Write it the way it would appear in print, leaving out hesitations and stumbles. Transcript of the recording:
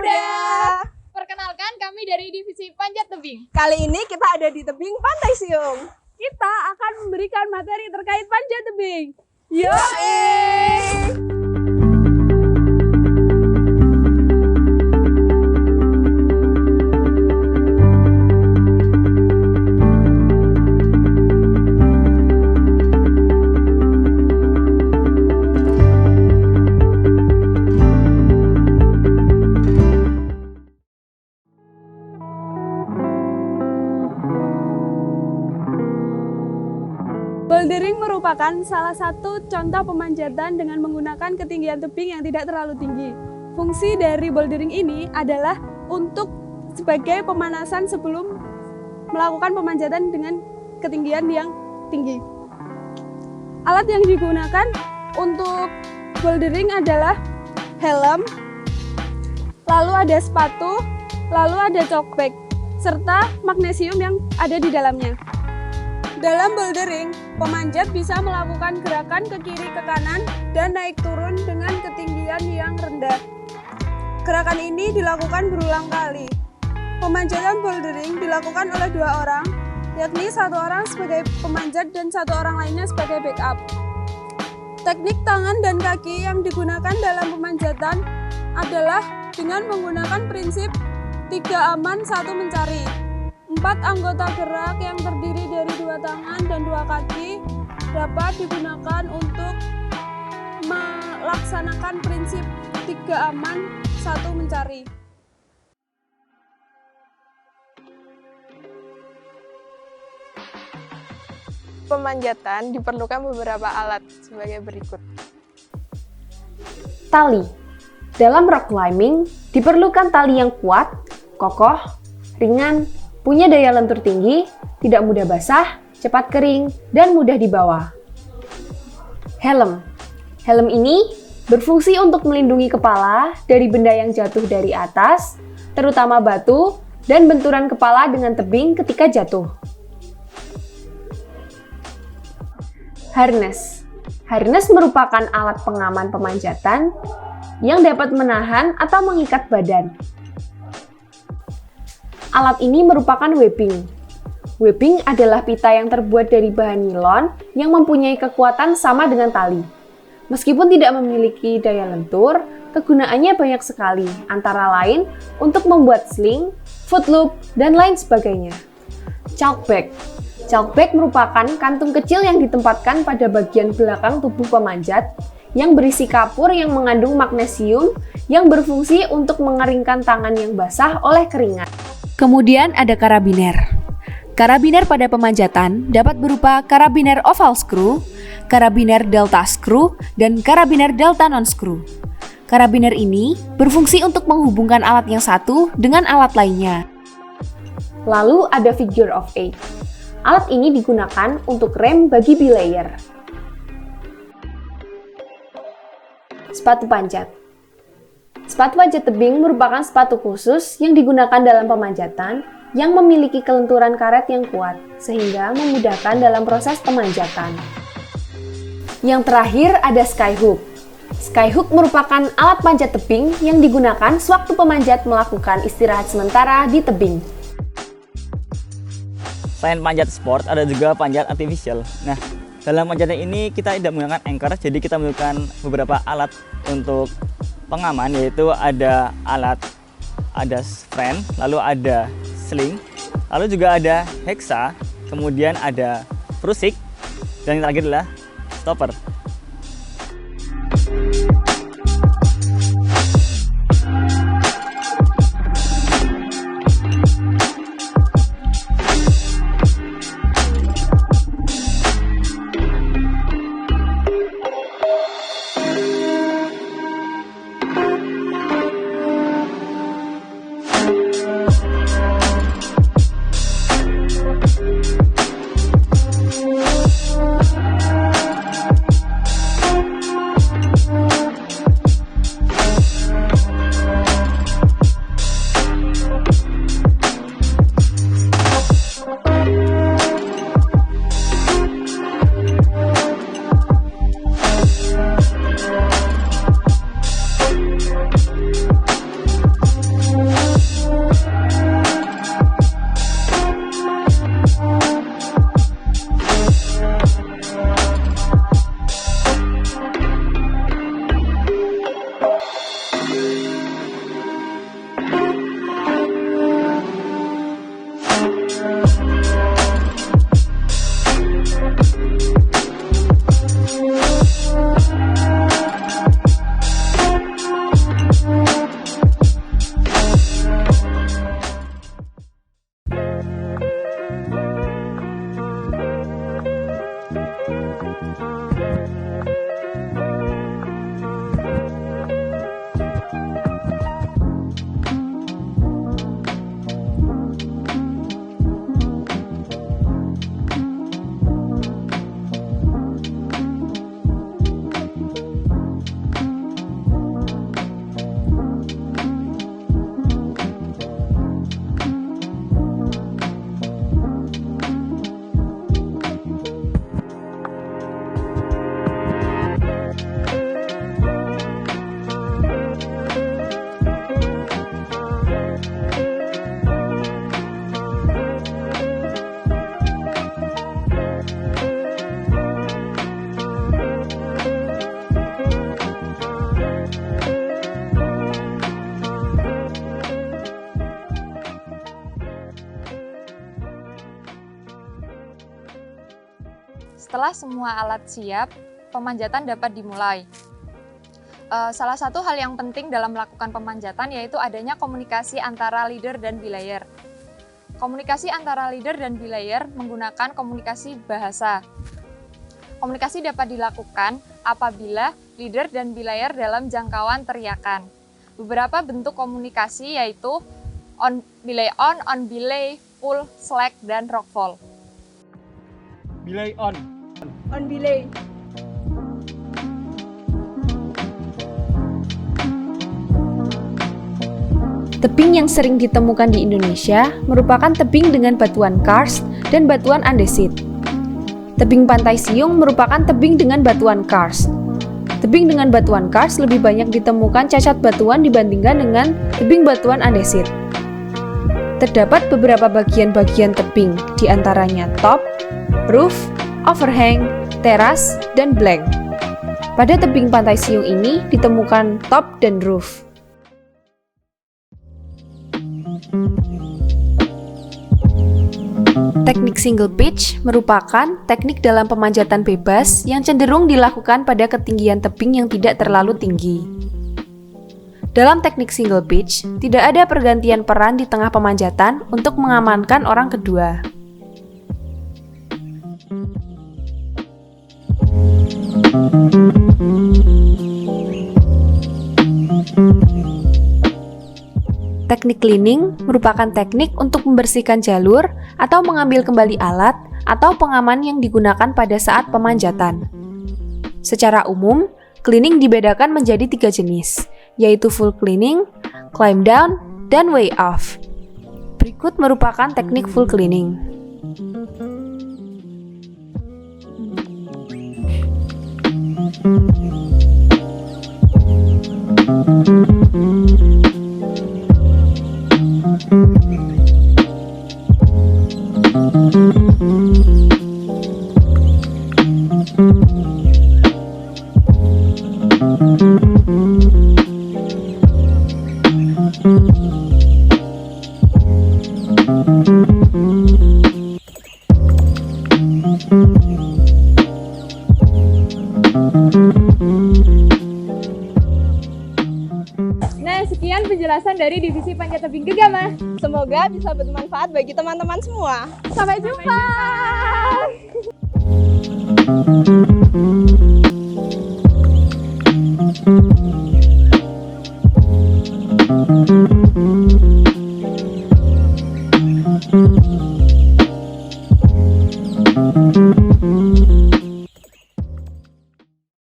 Muda. Perkenalkan, kami dari Divisi Panjat Tebing. Kali ini kita ada di tebing Pantai Siung. Kita akan memberikan materi terkait panjat tebing. Yoi! Bouldering merupakan salah satu contoh pemanjatan dengan menggunakan ketinggian tebing yang tidak terlalu tinggi. Fungsi dari bouldering ini adalah untuk sebagai pemanasan sebelum melakukan pemanjatan dengan ketinggian yang tinggi. Alat yang digunakan untuk bouldering adalah helm, lalu ada sepatu, lalu ada chalkbag, serta magnesium yang ada di dalamnya. Dalam bouldering, pemanjat bisa melakukan gerakan ke kiri ke kanan dan naik turun dengan ketinggian yang rendah. Gerakan ini dilakukan berulang kali. Pemanjatan bouldering dilakukan oleh dua orang, yakni satu orang sebagai pemanjat dan satu orang lainnya sebagai backup. Teknik tangan dan kaki yang digunakan dalam pemanjatan adalah dengan menggunakan prinsip 3 aman 1 mencari. 4 anggota gerak yang terdiri dari 2 tangan dan 2 kaki dapat digunakan untuk melaksanakan prinsip 3 aman 1 mencari. Pemanjatan diperlukan beberapa alat sebagai berikut. Tali. Dalam rock climbing, diperlukan tali yang kuat, kokoh, ringan, punya daya lentur tinggi, tidak mudah basah, cepat kering, dan mudah dibawa. Helm. Helm ini berfungsi untuk melindungi kepala dari benda yang jatuh dari atas, terutama batu, dan benturan kepala dengan tebing ketika jatuh. Harness. Harness merupakan alat pengaman pemanjatan yang dapat menahan atau mengikat badan. Alat ini merupakan webbing. Webbing adalah pita yang terbuat dari bahan nilon yang mempunyai kekuatan sama dengan tali. Meskipun tidak memiliki daya lentur, kegunaannya banyak sekali, antara lain untuk membuat sling, foot loop, dan lain sebagainya. Chalkbag. Chalkbag merupakan kantung kecil yang ditempatkan pada bagian belakang tubuh pemanjat yang berisi kapur yang mengandung magnesium yang berfungsi untuk mengeringkan tangan yang basah oleh keringat. Kemudian ada karabiner. Karabiner pada pemanjatan dapat berupa karabiner oval screw, karabiner delta screw, dan karabiner delta non-screw. Karabiner ini berfungsi untuk menghubungkan alat yang satu dengan alat lainnya. Lalu ada figure of 8. Alat ini digunakan untuk rem bagi belayer. Sepatu panjat. Sepatu panjat tebing merupakan sepatu khusus yang digunakan dalam pemanjatan yang memiliki kelenturan karet yang kuat, sehingga memudahkan dalam proses pemanjatan. Yang terakhir ada skyhook. Skyhook merupakan alat panjat tebing yang digunakan sewaktu pemanjat melakukan istirahat sementara di tebing. Selain panjat sport, ada juga panjat artificial. Nah, dalam panjatan ini kita tidak menggunakan anchor, jadi kita menggunakan beberapa alat untuk pengaman, yaitu ada frame, lalu ada sling, lalu juga ada hexa, kemudian ada prusik, dan yang terakhir adalah stopper. Setelah semua alat siap, pemanjatan dapat dimulai. Salah satu hal yang penting dalam melakukan pemanjatan yaitu adanya komunikasi antara leader dan belayer. Komunikasi antara leader dan belayer menggunakan komunikasi bahasa. Komunikasi dapat dilakukan apabila leader dan belayer dalam jangkauan teriakan. Beberapa bentuk komunikasi yaitu on belay, pull, slack, dan rockfall. Belay on. On belay. Tebing yang sering ditemukan di Indonesia merupakan tebing dengan batuan karst dan batuan andesit. Tebing Pantai Siung merupakan tebing dengan batuan karst. Tebing dengan batuan karst lebih banyak ditemukan cacat batuan dibandingkan dengan tebing batuan andesit. Terdapat beberapa bagian-bagian tebing, di antaranya top, roof, overhang, teras, dan blank. Pada tebing Pantai Siung ini ditemukan top dan roof. Teknik single pitch merupakan teknik dalam pemanjatan bebas yang cenderung dilakukan pada ketinggian tebing yang tidak terlalu tinggi. Dalam teknik single pitch, tidak ada pergantian peran di tengah pemanjatan untuk mengamankan orang kedua. Teknik cleaning merupakan teknik untuk membersihkan jalur atau mengambil kembali alat atau pengaman yang digunakan pada saat pemanjatan. Secara umum, cleaning dibedakan menjadi 3 jenis, yaitu full cleaning, climb down, dan way off. Berikut merupakan teknik full cleaning. Nah, sekian penjelasan dari Divisi Panjat Tebing Gegama. Semoga bisa bermanfaat bagi teman-teman semua. Sampai jumpa. Sampai jumpa.